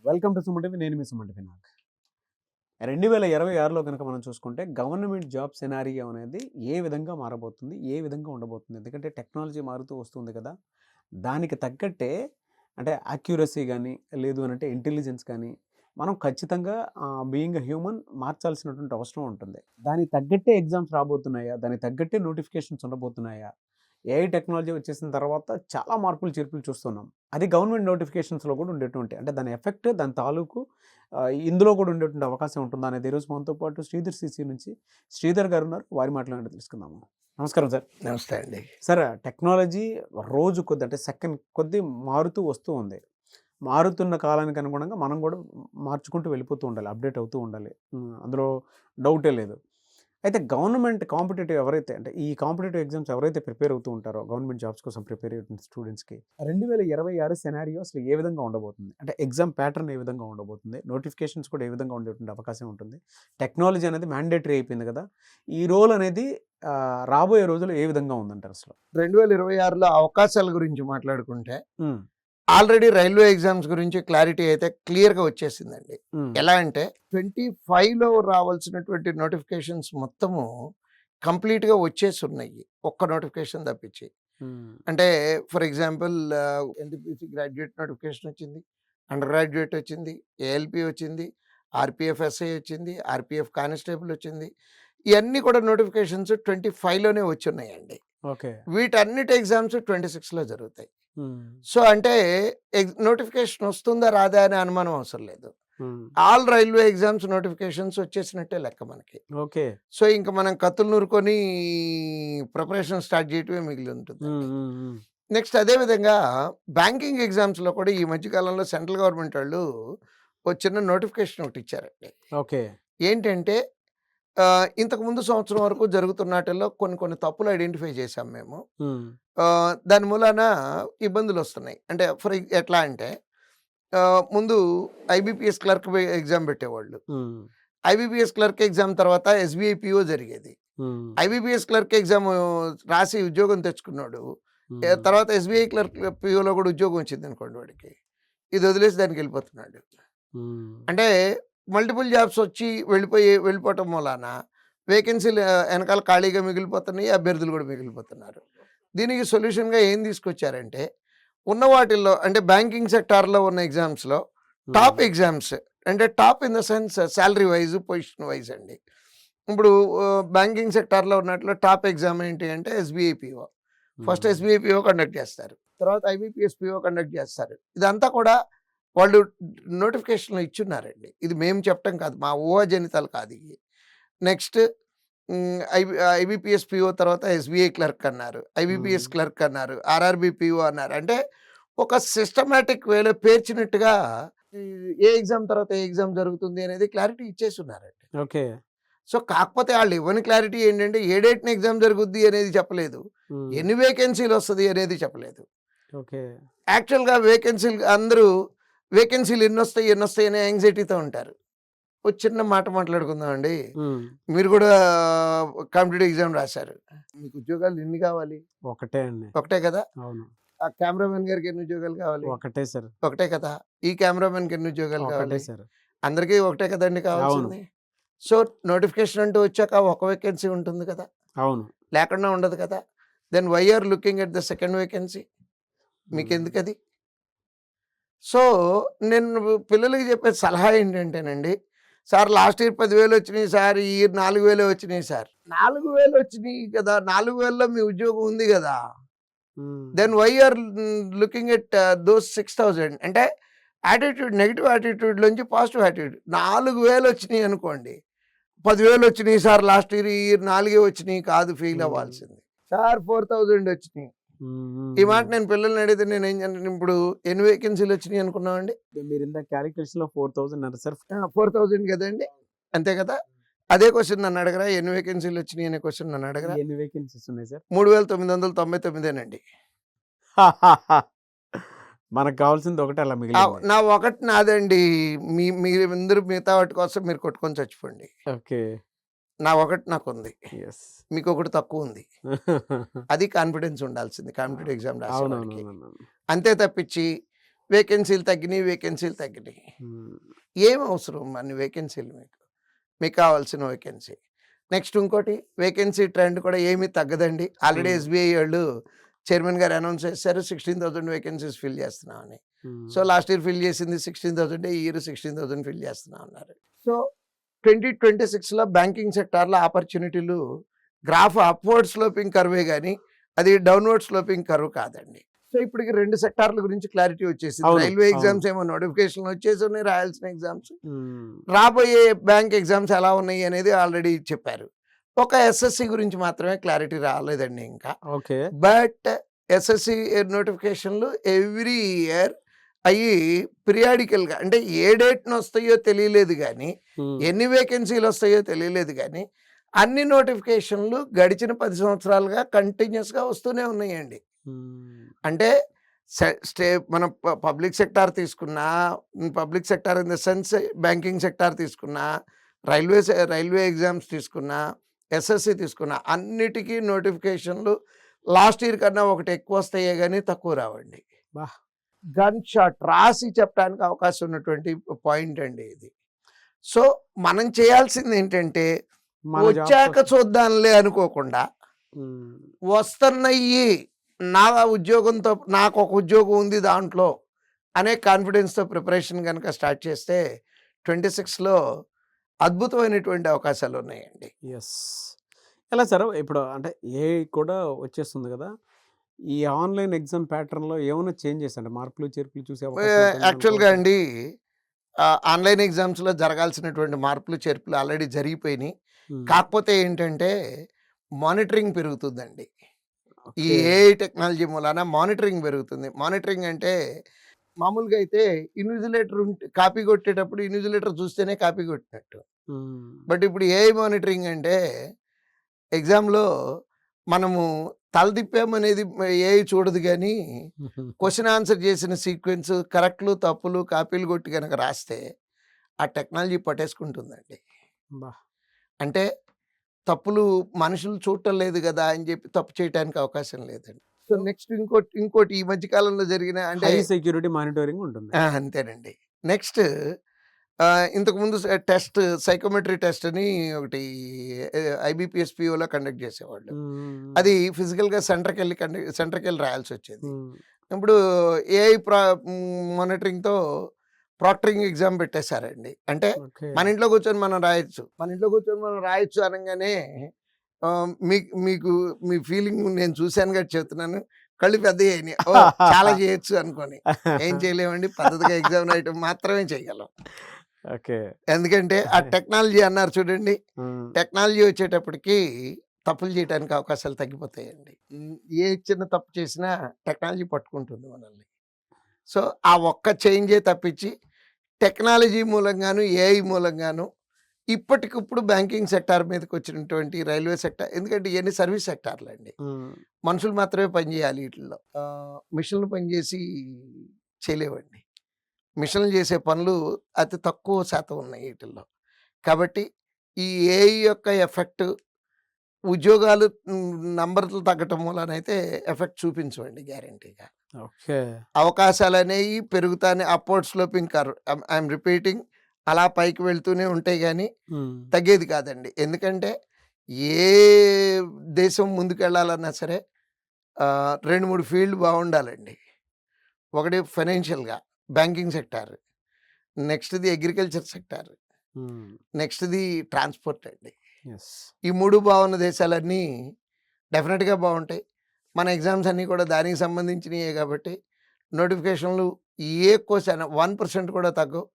Welcome to Suman TV. నేను మీ Suman TV. 2026లో కనుక మనం చూసుకుంటే గవర్నమెంట్ జాబ్ సినారియో అనేది ఏ విధంగా మారబోతుంది, ఏ విధంగా ఉండబోతుంది? ఎందుకంటే టెక్నాలజీ మారుతూ వస్తుంది కదా! దానికి తగ్గట్టే అంటే యాక్యురసీ గానీ, లేదు అనంటే ఇంటెలిజెన్స్ కానీ మనం ఖచ్చితంగా బీయింగ్ ఎ హ్యూమన్ మార్చాల్సినటువంటి అవసరం ఉంటుంది. దానికి తగ్గట్టే ఎగ్జామ్స్ రాబోతున్నాయా? దానికి తగ్గట్టే నోటిఫికేషన్స్ ఉండబోతున్నాయా? ఏఐ టెక్నాలజీ వచ్చేసిన తర్వాత చాలా మార్పులు, చేర్పులు చూస్తున్నాం. అది గవర్నమెంట్ నోటిఫికేషన్స్‌లో కూడా ఉండేటువంటి అంటే దాని ఎఫెక్ట్, దాని తాలూకు ఇందులో కూడా ఉండేటువంటి అవకాశం ఉంటుందా అనేది ఈరోజు మనతో పాటు శ్రీధర్ సీసీ నుంచి శ్రీధర్ గారు ఉన్నారు. వారి మాటలు తెలుసుకుందాము. నమస్కారం సార్. నమస్తే అండి. సార్, టెక్నాలజీ రోజు కొద్ది అంటే సెకండ్ కొద్దీ మారుతూ వస్తూ ఉంది. మారుతున్న కాలానికి అనుగుణంగా మనం కూడా మార్చుకుంటూ వెళ్ళిపోతూ ఉండాలి, అప్డేట్ అవుతూ ఉండాలి. అందులో డౌటే లేదు. అయితే గవర్నమెంట్ కాంపిటేటివ్ ఎవరైతే అంటే ఈ కాంపిటేటివ్ ఎగ్జామ్స్ ఎవరైతే ప్రిపేర్ అవుతూ ఉంటారో గవర్నమెంట్ జాబ్స్ కోసం ప్రిపేర్ అవుతున్న స్టూడెంట్స్కి 2026 సెనారియో అసలు ఏ విధంగా ఉండబోతుంది? అంటే ఎగ్జామ్ ప్యాటర్న్ ఏ విధంగా ఉండబోతుంది? నోటిఫికేషన్స్ కూడా ఏ విధంగా ఉండేటువంటి అవకాశం ఉంటుంది? టెక్నాలజీ అనేది మ్యాండేటరీ అయిపోయింది కదా! ఈ రోల్ అనేది రాబోయే రోజుల్లో ఏ విధంగా ఉందంటారు అసలు? 2026లో అవకాశాల గురించి మాట్లాడుకుంటే ఆల్రెడీ రైల్వే ఎగ్జామ్స్ గురించి క్లారిటీ అయితే క్లియర్గా వచ్చేసిందండి. ఎలా అంటే 25లో రావాల్సినటువంటి నోటిఫికేషన్స్ మొత్తము కంప్లీట్గా వచ్చేసి ఉన్నాయి, ఒక్క నోటిఫికేషన్ తప్పించి. అంటే for example NTPC graduate notification వచ్చింది, అండర్ గ్రాడ్యుయేట్ వచ్చింది, ఏఎల్పి వచ్చింది, ఆర్పిఎఫ్ ఎస్ఐ వచ్చింది, ఆర్పిఎఫ్ కానిస్టేబుల్ వచ్చింది. ఇవన్నీ కూడా నోటిఫికేషన్స్ 25లోనే వచ్చి ఉన్నాయండి. ఓకే. వీటన్నిటి ఎగ్జామ్స్ 26లో జరుగుతాయి. సో అంటే నోటిఫికేషన్ వస్తుందా రాదా అనే అనుమానం అవసరం లేదు. ఆల్ రైల్వే ఎగ్జామ్స్ నోటిఫికేషన్స్ వచ్చేసినట్టే లెక్క మనకి. ఓకే. సో ఇంకా మనం కత్తులు నూరుకొని ప్రిపరేషన్ స్టార్ట్ చేయటమే మిగిలి ఉంటుంది. నెక్స్ట్ అదేవిధంగా బ్యాంకింగ్ ఎగ్జామ్స్లో కూడా ఈ మధ్యకాలంలో సెంట్రల్ గవర్నమెంట్ వాళ్ళు ఒక చిన్న నోటిఫికేషన్ ఒకటి ఇచ్చారండి. ఓకే. ఏంటంటే ఇంతకుముందు సంవత్సరం వరకు జరుగుతున్నట్లో కొన్ని తప్పులు ఐడెంటిఫై చేశాం మేము. దాని మూలాన ఇబ్బందులు వస్తున్నాయి. అంటే ఎట్లా అంటే ముందు ఐబీపీఎస్ క్లర్క్ ఎగ్జామ్ పెట్టేవాళ్ళు. ఐబీపీఎస్ క్లర్క్ ఎగ్జామ్ తర్వాత ఎస్బీఐ పిఓ జరిగేది. ఐబీపీఎస్ క్లర్క్ ఎగ్జామ్ రాసి ఉద్యోగం తెచ్చుకున్నాడు, తర్వాత ఎస్బీఐ క్లర్క్ పిఓలో కూడా ఉద్యోగం వచ్చింది అనుకోండి వాడికి, ఇది వదిలేసి దానికి వెళ్ళిపోతున్నాడు. అంటే మల్టిపుల్ జాబ్స్ వచ్చి వెళ్ళిపోవటం మూలాన వేకెన్సీలు వెనకాల ఖాళీగా మిగిలిపోతున్నాయి, అభ్యర్థులు కూడా మిగిలిపోతున్నారు. దీనికి సొల్యూషన్గా ఏం తీసుకొచ్చారంటే ఉన్న వాటిల్లో అంటే బ్యాంకింగ్ సెక్టార్లో ఉన్న ఎగ్జామ్స్లో టాప్ ఎగ్జామ్స్ అంటే top in the sense salary wise, position wise అండి. ఇప్పుడు బ్యాంకింగ్ సెక్టార్లో ఉన్నట్లు టాప్ ఎగ్జామ్ ఏంటి అంటే SBI PO. First SBI PO conduct చేస్తారు, తర్వాత ఐబీపీఎస్ పిఓ కండక్ట్ చేస్తారు. ఇదంతా కూడా వాళ్ళు నోటిఫికేషన్లో ఇచ్చున్నారండి. ఇది మేము చెప్పటం కాదు, మా ఊహాజనితాలు కాదు ఇవి. నెక్స్ట్ ఐబీపీఎస్ పిఓ తర్వాత ఎస్బీఐ క్లర్క్ అన్నారు, ఐబీపీఎస్ క్లర్క్ అన్నారు, ఆర్ఆర్బీ పిఓ అన్నారు. అంటే ఒక సిస్టమేటిక్ వేలో పేర్చినట్టుగా ఏ ఎగ్జామ్ తర్వాత ఏ ఎగ్జామ్ జరుగుతుంది అనేది క్లారిటీ ఇచ్చేసి ఉన్నారండి. ఓకే. సో కాకపోతే వాళ్ళు ఇవ్వని క్లారిటీ ఏంటంటే ఏ డేట్ని ఎగ్జామ్ జరుగుద్ది అనేది చెప్పలేదు, ఎన్ని వేకెన్సీలు వస్తుంది అనేది చెప్పలేదు. ఓకే. యాక్చువల్గా వేకెన్సీలు అందరూ వేకెన్సీలు ఎన్ని వస్తాయి అనే యాంగ్జైటీతో ఉంటారు. ఒక చిన్న మాట మాట్లాడుకుందాం అండి. మీరు కూడా కాంపిటేటివ్ ఎగ్జామ్ రాశారు, మీకు ఉద్యోగాలు ఎన్ని కావాలి? ఒకటే అండి. ఒకటే కదా. అవును. ఆ కెమెరామెన్ గారికి ఎన్ని ఉద్యోగాలు కావాలి? ఒకటే సార్. ఒకటే కదా. ఈ కెమెరామెన్కి ఎన్ని ఉద్యోగాలు కావాలి? సార్. అందరికీ ఒకటే కదండి కావాల్సింది. సో నోటిఫికేషన్ అంటూ వచ్చాక ఒక వేకెన్సీ ఉంటుంది కదా. అవును. లేకుండా ఉండదు కదా. Then why are looking at the second vacancy? మీకు ఎందుకు అది? సో నేను పిల్లలకి చెప్పే సలహా ఏంటంటేనండి, సార్ లాస్ట్ ఇయర్ 10,000 వచ్చినాయి సార్, ఈ ఇయర్ 4,000 వచ్చినాయి సార్. 4,000 వచ్చినాయి కదా, 4,000లో మీ ఉద్యోగం ఉంది కదా. Then why are looking at those 6,000? అంటే యాటిట్యూడ్, నెగిటివ్ యాటిట్యూడ్లోంచి పాజిటివ్ యాటిట్యూడ్. 4,000 వచ్చినాయి అనుకోండి, 10,000 వచ్చినాయి సార్ లాస్ట్ ఇయర్, ఈ ఇయర్ 4 వచ్చినాయి కాదు ఫెయిల్ అవ్వాల్సింది. సార్ 4,000 వచ్చినాయి. ఈ మాట నేను పిల్లల్ని అడిగితే నేను ఏం చేస్తాను, ఇప్పుడు ఎన్ని వేకెన్సీలు వచ్చినాయి అనుకున్నామండి? మీరు ఇంత క్యాలిక్యులేషన్లో 4,000 అన్నారు సార్. 4,000 కదండి, అంతే కదా. అదే క్వశ్చన్ నన్ను అడగరా, ఎన్ని వేకెన్సీలు వచ్చినాయి అనే క్వశ్చన్ నన్ను అడగరా. ఎన్ని వేకెన్సీస్ ఉన్నాయి సార్? 3,999 మనకు కావాల్సింది ఒకటి, అలా మిగిలింది. నా ఒకటి నాదండి, మీరందరూ మిగతా వాటి కోసం మీరు కొట్టుకొని చచ్చిపోండి. ఓకే. నా ఒకటి నాకు ఉంది, మీకు ఒకటి తక్కువ ఉంది. అది కాన్ఫిడెన్స్ ఉండాల్సింది కాంపిటేటివ్ ఎగ్జామ్ రాసేవాడికి. అంతే తప్పించి వేకెన్సీలు తగ్గినాయి. ఏం అవసరం అన్ని వేకెన్సీలు మీకు కావాల్సిన వేకెన్సీ. నెక్స్ట్ ఇంకోటి వేకెన్సీ ట్రెండ్ కూడా ఏమీ తగ్గదండి. ఆల్రెడీ ఎస్బీఐ వాళ్ళు చైర్మన్ గారు అనౌన్స్ చేశారు 16,000 వేకెన్సీస్ ఫిల్ చేస్తున్నామని. సో లాస్ట్ ఇయర్ ఫిల్ చేసింది 16,000, ఈ ఇయర్ 16,000 ఫిల్ చేస్తున్నాం అన్నారు. సో 2026లో బ్యాంకింగ్ సెక్టార్లో ఆపర్చునిటీలు గ్రాఫ్ అప్వర్డ్ స్లోపింగ్ కర్వే కానీ అది డౌన్వర్డ్ స్లోపింగ్ కర్వ్ కాదండి. సో ఇప్పటికి 2 సెక్టార్ల గురించి క్లారిటీ వచ్చేసింది. రైల్వే ఎగ్జామ్స్ ఏమో నోటిఫికేషన్ వచ్చేసి ఉన్నాయి, రాయాల్సిన ఎగ్జామ్స్. రాబోయే బ్యాంక్ ఎగ్జామ్స్ ఎలా ఉన్నాయి అనేది ఆల్రెడీ చెప్పారు. ఒక ఎస్ఎస్సి గురించి మాత్రమే క్లారిటీ రాలేదండి ఇంకా. ఓకే. బట్ ఎస్ఎస్సి నోటిఫికేషన్లు ఎవ్రీ ఇయర్ అయ్యి పీరియాడికల్గా, అంటే ఏ డేట్న వస్తాయో తెలియలేదు కానీ, ఎన్ని వేకెన్సీలు వస్తాయో తెలియలేదు కానీ, అన్ని నోటిఫికేషన్లు గడిచిన 10 సంవత్సరాలుగా కంటిన్యూస్గా వస్తూనే ఉన్నాయండి. అంటే మనం పబ్లిక్ సెక్టార్ తీసుకున్నా, public sector in the sense banking sector తీసుకున్నా, రైల్వే ఎగ్జామ్స్ తీసుకున్నా, ఎస్ఎస్సి తీసుకున్నా, అన్నిటికీ నోటిఫికేషన్లు లాస్ట్ ఇయర్ కన్నా ఒకటి ఎక్కువ వస్తాయే కానీ తక్కువ రావండి. గన్ షాట్ రాసి చెప్పడానికి అవకాశం ఉన్నటువంటి పాయింట్ అండి ఇది. సో మనం చేయాల్సింది ఏంటంటే వచ్చాక చూద్దాంలే అనుకోకుండా, వస్తున్నాయి నా ఉద్యోగంతో, నాకు ఒక ఉద్యోగం ఉంది దాంట్లో అనే కాన్ఫిడెన్స్తో ప్రిపరేషన్ కనుక స్టార్ట్ చేస్తే 26లో అద్భుతమైనటువంటి అవకాశాలు ఉన్నాయండి. ఎలా సార్ ఇప్పుడు అంటే ఏఐ కూడా వచ్చేస్తుంది కదా, ఈ ఆన్లైన్ ఎగ్జామ్ ప్యాటర్న్లో ఏమైనా చేంజ్ చేశారంటే మార్పులు చేర్పులు చూసే యాక్చువల్గా అండి ఆన్లైన్ ఎగ్జామ్స్లో జరగాల్సినటువంటి మార్పులు చేర్పులు ఆల్రెడీ జరిగిపోయినాయి. కాకపోతే ఏంటంటే మానిటరింగ్ పెరుగుతుందండి. ఈ ఏఐ టెక్నాలజీ మూలాన మానిటరింగ్ పెరుగుతుంది. మానిటరింగ్ అంటే మామూలుగా అయితే ఇన్విజిలేటర్ కాపీ కొట్టేటప్పుడు ఇన్విజిలేటర్ చూస్తేనే కాపీ కొట్టినట్టు. బట్ ఇప్పుడు ఏఐ మానిటరింగ్ అంటే ఎగ్జామ్లో మనము తల తిప్పామనేది ఏఐ చూడదు కానీ, క్వశ్చన్ ఆన్సర్ చేసిన సీక్వెన్స్ కరెక్ట్లు తప్పులు కాపీలు కొట్టి కనుక రాస్తే ఆ టెక్నాలజీ పట్టేసుకుంటుందండి. అంటే తప్పులు మనుషులు చూడటం లేదు కదా అని చెప్పి తప్పు చేయడానికి అవకాశం లేదండి. సో నెక్స్ట్ ఇంకోటి ఈ మధ్య కాలంలో జరిగిన అంటే సెక్యూరిటీ మానిటరింగ్ ఉంటుంది. అంతేనండి. నెక్స్ట్ ఇంతకుముందు టెస్ట్ సైకోమెట్రీ టెస్ట్ అని ఒకటి IBPSPOలో కండక్ట్ చేసేవాళ్ళు. అది ఫిజికల్గా సెంటర్కి వెళ్ళి రాయాల్సి వచ్చేది. ఇప్పుడు ఏఐ మానిటరింగ్తో ప్రాక్టరింగ్ ఎగ్జామ్ పెట్టేశారండి. అంటే మన ఇంట్లో కూర్చొని మనం రాయొచ్చు అనగానే మీకు మీ ఫీలింగ్ నేను చూశాను కాబట్టి చెప్తున్నాను, కళ్ళు పెద్ద చాలా చేయొచ్చు అనుకోని. ఏం చేయలేమండి, పద్ధతిగా ఎగ్జామ్ రాయటం మాత్రమే చేయగలం. ఎందుకంటే ఆ టెక్నాలజీ అన్నారు చూడండి, టెక్నాలజీ వచ్చేటప్పటికి తప్పులు చేయడానికి అవకాశాలు తగ్గిపోతాయండి. ఏ చిన్న తప్పు చేసినా టెక్నాలజీ పట్టుకుంటుంది మనల్ని. సో ఆ ఒక్క చేంజే తప్పించి టెక్నాలజీ మూలంగాను ఏఐ మూలంగాను ఇప్పటికిప్పుడు బ్యాంకింగ్ సెక్టార్ మీదకి వచ్చినటువంటి రైల్వే సెక్టార్, ఎందుకంటే ఇవన్నీ సర్వీస్ సెక్టార్లు అండి. మనుషులు మాత్రమే పనిచేయాలి వీటిల్లో. మిషన్లు పనిచేసి చేయలేవండి. మిషన్లు చేసే పనులు అతి తక్కువ శాతం ఉన్నాయి వీటిల్లో. కాబట్టి ఈ ఏఐ యొక్క ఎఫెక్ట్ ఉద్యోగాలు నంబర్లు తగ్గటం వలనైతే ఎఫెక్ట్ చూపించవండి గ్యారంటీగా. అవకాశాలు అనేవి పెరుగుతానే, upward sloping curve, I'm repeating, అలా పైకి వెళ్తూనే ఉంటాయి కానీ తగ్గేది కాదండి. ఎందుకంటే ఏ దేశం ముందుకెళ్ళాలన్నా సరే 2-3 ఫీల్డ్ బాగుండాలండి. ఒకటి ఫైనాన్షియల్గా బ్యాంకింగ్ సెక్టార్, నెక్స్ట్ది అగ్రికల్చర్ సెక్టార్, నెక్స్ట్ది ట్రాన్స్పోర్ట్ అండి. ఈ 3 బాగున్న దేశాలన్నీ డెఫినెట్గా బాగుంటాయి. మన ఎగ్జామ్స్ అన్నీ కూడా దానికి సంబంధించినవే కాబట్టి నోటిఫికేషన్లు ఏ క్వశ్చన్ 1% కూడా తగ్గవు,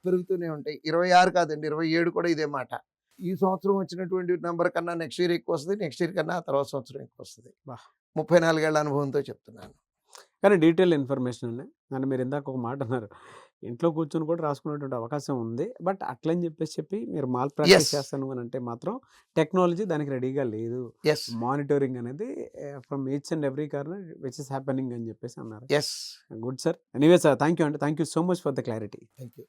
పెరుగుతూనే ఉంటాయి. 26 కాదండి, 27 కూడా ఇదే మాట. ఈ సంవత్సరం వచ్చినటువంటి నెంబర్ కన్నా నెక్స్ట్ ఇయర్ ఎక్కువ వస్తుంది, నెక్స్ట్ ఇయర్ కన్నా తర్వాత సంవత్సరం ఎక్కువ వస్తుంది. 34 ఏళ్ల అనుభవంతో చెప్తున్నాను. కానీ డీటెయిల్ ఇన్ఫర్మేషన్ అండి. అంటే మీరు ఇందాక ఒక మాట అన్నారు, ఇంట్లో కూర్చొని కూడా రాసుకునేటువంటి అవకాశం ఉంది. బట్ అట్లని చెప్పి మీరు మాల్ ప్రాక్టీస్ చేస్తాను అని అంటే మాత్రం టెక్నాలజీ దానికి రెడీగా లేదు. మానిటరింగ్ అనేది from each and every corner which is happening అని చెప్పేసి అన్నారు. Good sir. Anyway sir, thank you అండి. Thank you so much for the clarity. Thank you.